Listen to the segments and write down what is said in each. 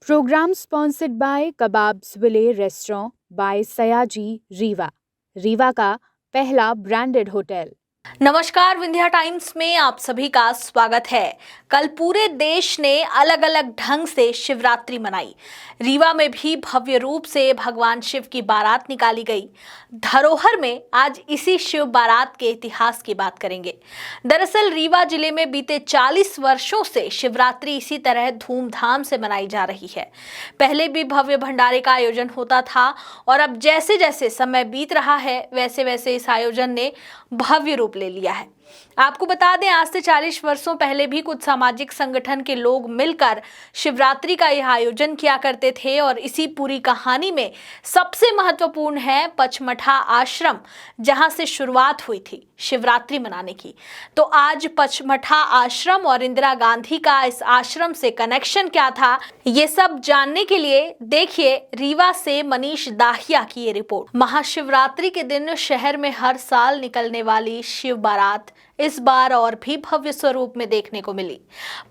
Program sponsored by Kebabs Ville Restaurant by Sayaji Riva, Rewa का पहला branded hotel. नमस्कार, Vindhya times में आप सभी का स्वागत है। कल पूरे देश ने अलग अलग ढंग से शिवरात्रि मनाई। रीवा में भी भव्य रूप से भगवान शिव की बारात निकाली गई। धरोहर में आज इसी शिव बारात के इतिहास की बात करेंगे। दरअसल रीवा जिले में बीते 40 वर्षों से शिवरात्रि इसी तरह धूमधाम से मनाई जा रही है। पहले भी भव्य भंडारे का आयोजन होता था और अब जैसे जैसे समय बीत रहा है वैसे वैसे इस आयोजन ने भव्य रूप ले लिया है। आपको बता दें, आज से 40 वर्षों पहले भी कुछ सामाजिक संगठन के लोग मिलकर शिवरात्रि का यह आयोजन किया करते थे और इसी पूरी कहानी में सबसे महत्वपूर्ण है पचमढ़ा आश्रम, जहां से शुरुआत हुई थी शिवरात्रि मनाने की। तो आज पचमढ़ा आश्रम और इंदिरा गांधी का इस आश्रम से कनेक्शन क्या था, ये सब जानने के लिए देखिए रीवा से मनीष दाहिया की ये रिपोर्ट। महाशिवरात्रि के दिन शहर में हर साल निकलने वाली शिव बारात इस बार और भी भव्य स्वरूप में देखने को मिली।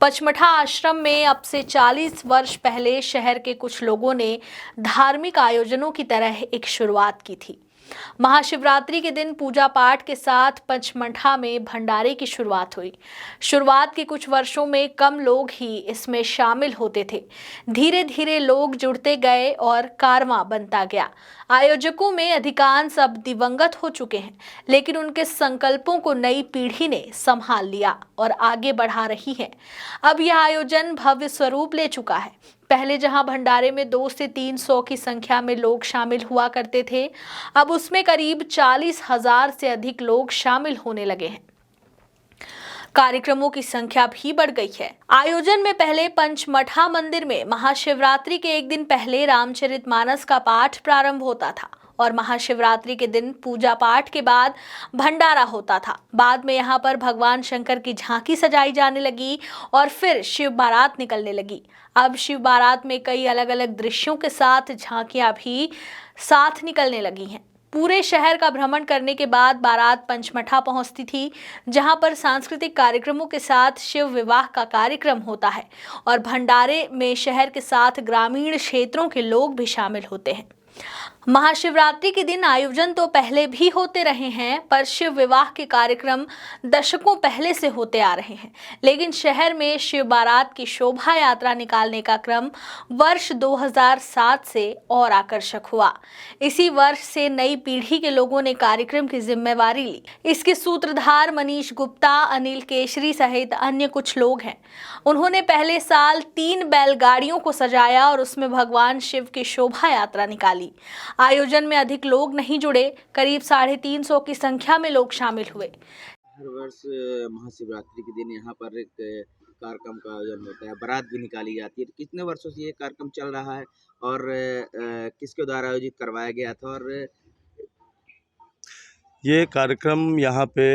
पचमढ़ा आश्रम में अब से 40 वर्ष पहले शहर के कुछ लोगों ने धार्मिक आयोजनों की तरह एक शुरुआत की थी। महाशिवरात्रि के दिन पूजा पाठ के साथ पचमढ़ा में भंडारे की शुरुआत हुई। शुरुआत के कुछ वर्षों में कम लोग ही इसमें शामिल होते थे। धीरे धीरे लोग जुड़ते गए और कारवां बनता गया। आयोजकों में अधिकांश अब दिवंगत हो चुके हैं, लेकिन उनके संकल्पों को नई पीढ़ी ने संभाल लिया और आगे बढ़ा रही है। अब यह आयोजन भव्य स्वरूप ले चुका है। पहले जहां भंडारे में 200 से 300 की संख्या में लोग शामिल हुआ करते थे, अब उसमें करीब 40,000 से अधिक लोग शामिल होने लगे हैं। कार्यक्रमों की संख्या भी बढ़ गई है। आयोजन में पहले पंचमढ़ा मंदिर में महाशिवरात्रि के एक दिन पहले रामचरितमानस का पाठ प्रारंभ होता था और महाशिवरात्रि के दिन पूजा पाठ के बाद भंडारा होता था। बाद में यहाँ पर भगवान शंकर की झांकी सजाई जाने लगी और फिर शिव बारात निकलने लगी। अब शिव बारात में कई अलग अलग दृश्यों के साथ झांकियां भी साथ निकलने लगी हैं। पूरे शहर का भ्रमण करने के बाद बारात पंचमढ़ा पहुंचती थी, जहां पर सांस्कृतिक कार्यक्रमों के साथ शिव विवाह का कार्यक्रम होता है और भंडारे में शहर के साथ ग्रामीण क्षेत्रों के लोग भी शामिल होते हैं। महाशिवरात्रि के दिन आयोजन तो पहले भी होते रहे हैं, पर शिव विवाह के कार्यक्रम दशकों पहले से होते आ रहे हैं। लेकिन शहर में शिव बारात की शोभा यात्रा निकालने का क्रम वर्ष 2007 से और आकर्षक हुआ। इसी वर्ष से नई पीढ़ी के लोगों ने कार्यक्रम की जिम्मेवारी ली। इसके सूत्रधार मनीष गुप्ता, अनिल केशरी सहित अन्य कुछ लोग हैं। उन्होंने पहले साल 3 बैलगाड़ियों को सजाया और उसमें भगवान शिव की शोभा यात्रा निकाली। आयोजन में अधिक लोग नहीं जुड़े, करीब 350 की संख्या में लोग शामिल हुए। हर वर्ष महाशिवरात्रि के दिन यहाँ पर एक कार्यक्रम का आयोजन होता है, बारात भी निकाली जाती है। तो कितने वर्षों से ये कार्यक्रम चल रहा है और किसके द्वारा आयोजित करवाया गया था? और ये कार्यक्रम यहाँ पे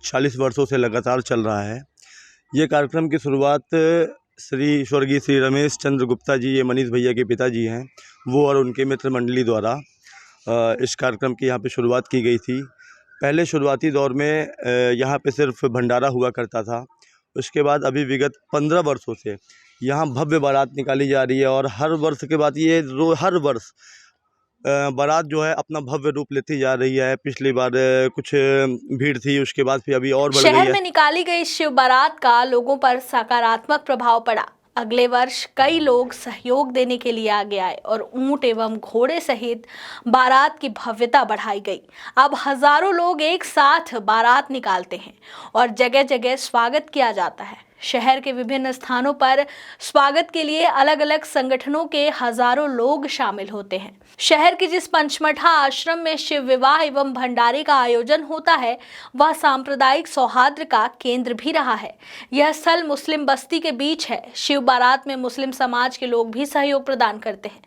40 वर्षों से लगातार चल रहा है। ये कार्यक्रम की शुरुआत स्वर्गीय श्री रमेश चंद्र गुप्ता जी, ये मनीष भैया के पिताजी हैं, वो और उनके मित्र मंडली द्वारा इस कार्यक्रम की यहाँ पे शुरुआत की गई थी। पहले शुरुआती दौर में यहाँ पे सिर्फ भंडारा हुआ करता था। उसके बाद अभी विगत 15 वर्षों से यहाँ भव्य बारात निकाली जा रही है और हर वर्ष के बाद हर वर्ष बारात जो है अपना भव्य रूप लेती जा रही है। पिछली बार कुछ भीड़ थी, उसके बाद फिर अभी और बढ़ गई है। शहर में निकाली गई शिव बारात का लोगों पर सकारात्मक प्रभाव पड़ा। अगले वर्ष कई लोग सहयोग देने के लिए आगे आए और ऊंट एवं घोड़े सहित बारात की भव्यता बढ़ाई गई। अब हजारों लोग एक साथ बारात निकालते हैं और जगह जगह स्वागत किया जाता है। शहर के विभिन्न स्थानों पर स्वागत के लिए अलग अलग संगठनों के हजारों लोग शामिल होते हैं। शहर के जिस पंचमढ़ा आश्रम में शिव विवाह एवं भंडारे का आयोजन होता है, वह सांप्रदायिक सौहार्द का केंद्र भी रहा है। यह स्थल मुस्लिम बस्ती के बीच है। शिव बारात में मुस्लिम समाज के लोग भी सहयोग प्रदान करते हैं।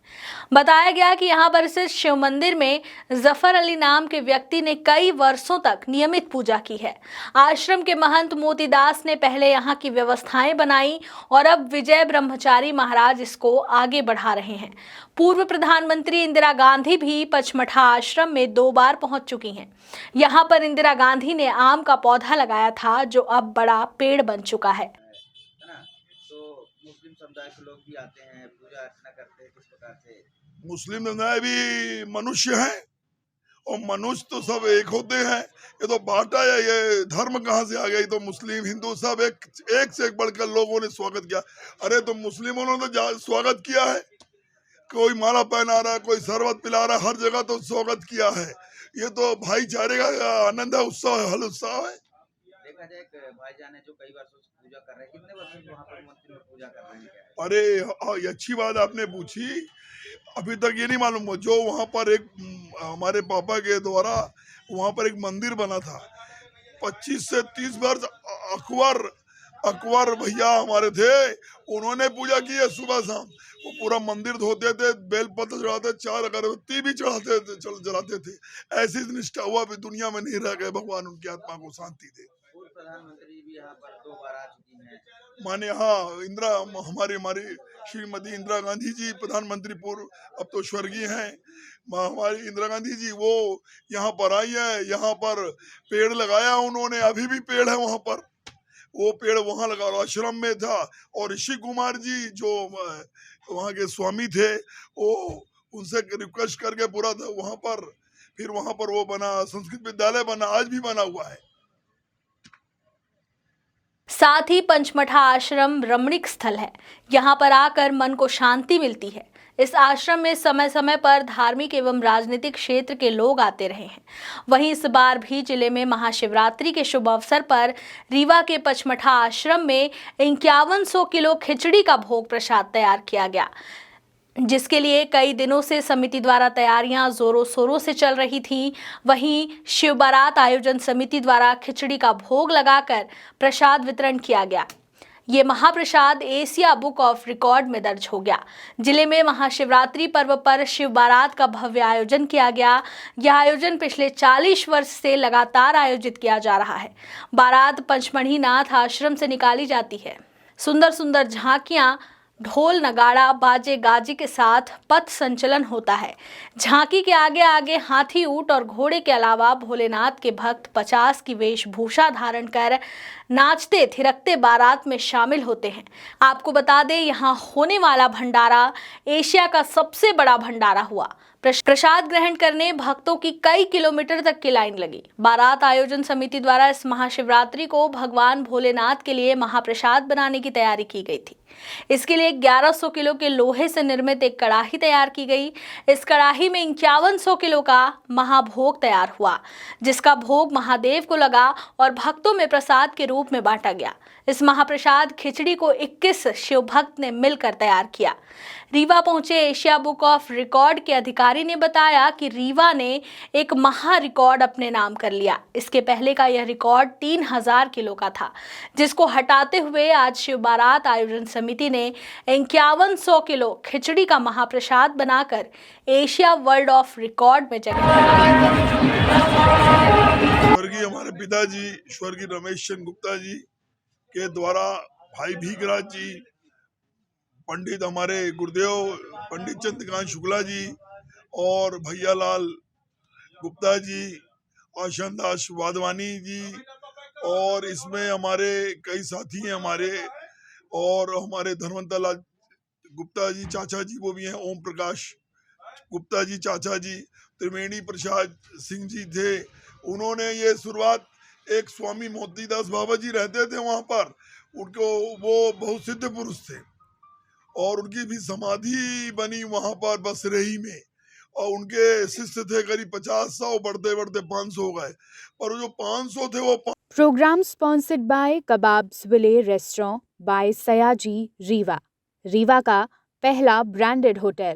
बताया गया कि यहाँ पर स्थित शिव मंदिर में जफर अली नाम के व्यक्ति ने कई वर्षों तक नियमित पूजा की है। आश्रम के महंत मोतीदास ने पहले यहाँ की व्यवस्थाएं बनाई और अब विजय ब्रह्मचारी महाराज इसको आगे बढ़ा रहे हैं। पूर्व प्रधानमंत्री इंदिरा गांधी भी पचमढ़ा आश्रम में 2 बार पहुंच चुकी हैं। यहाँ पर इंदिरा गांधी ने आम का पौधा लगाया था, जो अब बड़ा पेड़ बन चुका है। तो मुस्लिम समुदाय के लोग भी आते हैं, पूजा अर्चना करते हैं, किस प्रकार से? मुस्लिम समुदाय भी मनुष्य हैं और मनुष्य तो सब एक होते हैं। ये तो बांटा है, ये धर्म कहाँ से आ गया? ये तो मुस्लिम हिंदू सब एक से एक बढ़कर लोगों ने स्वागत किया। अरे तो मुस्लिमों ने तो स्वागत किया है, कोई माला पहना रहा है, कोई शरबत पिला रहा है, हर जगह तो स्वागत किया है। ये तो भाईचारे का आनंद है, उत्सव है, हल उत्सव है। देखा जाए भाईजान है जो कई वर्षों से पूजा कर रहे हैं, कितने वर्षों से वहाँ पर मंदिर में पूजा कर रहे हैं क्या? अरे ये अच्छी बात आपने पूछी, अभी तक ये नहीं मालूम हो। जो वहाँ पर एक हमारे पापा के द्वारा वहाँ पर एक मंदिर बना था, 25 से 30 वर्ष अकबर भैया हमारे थे, उन्होंने पूजा की है सुबह शाम। वो पूरा मंदिर धोते थे, बेलपत्र चढ़ाते, 4 अगरबत्ती भी जलाते थे। ऐसी निष्ठा हुआ भी दुनिया में नहीं रह गए। भगवान उनकी आत्मा को शांति दे। पूर्व प्रधानमंत्री भी यहाँ पर 2 बार आ चुकी हैं। माने हाँ, हमारी श्रीमती इंदिरा गांधी जी प्रधानमंत्री पूर्व, अब तो स्वर्गीय हैं, हमारी इंदिरा गांधी जी, वो यहाँ पर आई है। यहाँ पर पेड़ लगाया उन्होंने, अभी भी पेड़ है वहाँ पर। वो पेड़ वहाँ लगा, आश्रम में था। और ऋषि कुमार जी जो वहाँ के स्वामी थे, वो उनसे रिक्वेस्ट करके पूरा वहाँ पर वो बना, संस्कृत विद्यालय बना, आज भी बना हुआ है। साथ ही पंचमठा आश्रम रमणीक स्थल है। यहाँ पर आकर मन को शांति मिलती है। इस आश्रम में समय समय पर धार्मिक एवं राजनीतिक क्षेत्र के लोग आते रहे हैं। वहीं इस बार भी जिले में महाशिवरात्रि के शुभ अवसर पर रीवा के पंचमठा आश्रम में 5100 किलो खिचड़ी का भोग प्रसाद तैयार किया गया, जिसके लिए कई दिनों से समिति द्वारा तैयारियां जोरों शोरों से चल रही थी। वहीं शिव बारात आयोजन समिति द्वारा खिचड़ी का भोग लगाकर प्रसाद वितरण किया गया। ये महाप्रसाद एशिया बुक ऑफ रिकॉर्ड में दर्ज हो गया। जिले में महाशिवरात्रि पर्व पर शिव बारात का भव्य आयोजन किया गया। यह आयोजन पिछले 40 वर्ष से लगातार आयोजित किया जा रहा है। बारात पंचमढ़ी नाथ आश्रम से निकाली जाती है। सुंदर सुंदर झांकियां, ढोल नगाड़ा बाजे गाजे के साथ पथ संचलन होता है। झांकी के आगे आगे हाथी, ऊंट और घोड़े के अलावा भोलेनाथ के भक्त 50 की वेशभूषा धारण कर नाचते थिरकते बारात में शामिल होते हैं। आपको बता दें, यहाँ होने वाला भंडारा एशिया का सबसे बड़ा भंडारा हुआ। प्रसाद ग्रहण करने भक्तों की कई किलोमीटर तक की लाइन लगी। बारात आयोजन समिति द्वारा इस महाशिवरात्रि को भगवान भोलेनाथ के लिए महाप्रसाद बनाने की तैयारी की गई थी। इसके लिए 1100 किलो के लोहे से निर्मित एक कड़ाही तैयार की गई। इस कड़ाही में 5100 किलो का महाभोग तैयार हुआ, जिसका भोग महादेव को लगा और भक्तों में प्रसाद के रूप में बांटा गया। इस महाप्रसाद खिचड़ी को 21 शिव भक्त ने मिलकर तैयार किया। रीवा पहुंचे एशिया बुक ऑफ रिकॉर्ड के अधिकारी ने बताया कि रीवा ने एक महा रिकॉर्ड अपने नाम कर लिया। इसके पहले का यह रिकॉर्ड 3000 किलो का था, जिसको हटाते हुए आज शिव बारात आयोजन समिति ने 5100 किलो खिचड़ी का महाप्रसाद बनाकर एशिया वर्ल्ड ऑफ रिकॉर्ड में जगह बनाई। स्वर्गीय हमारे पिताजी स्वर्गीय रमेश चंद्र गुप्ता जी के द्वारा भाई भीगराज जी, पंडित हमारे गुरुदेव पंडित चंद्रकांत शुक्ला जी और भैया लाल गुप्ता जी, आशान दास वाधवानी जी, और इसमें हमारे कई साथी हैं हमारे, और हमारे धनवंतर लाल गुप्ता जी चाचा जी वो भी हैं, ओम प्रकाश गुप्ता जी चाचा जी, त्रिवेणी प्रसाद सिंह जी थे। उन्होंने ये शुरुआत, एक स्वामी मोतीदास बाबा जी रहते थे वहाँ पर, उनको वो बहुत सिद्ध पुरुष थे और उनकी भी समाधि बनी वहाँ पर बसरही में, और उनके शिष्य थे करीब 50-100, बढ़ते बढ़ते 500 हो गए, पर जो 500 थे वो program sponsored by Kebabs Ville restaurant by Sayaji Rewa, Rewa का पहला ब्रांडेड होटल।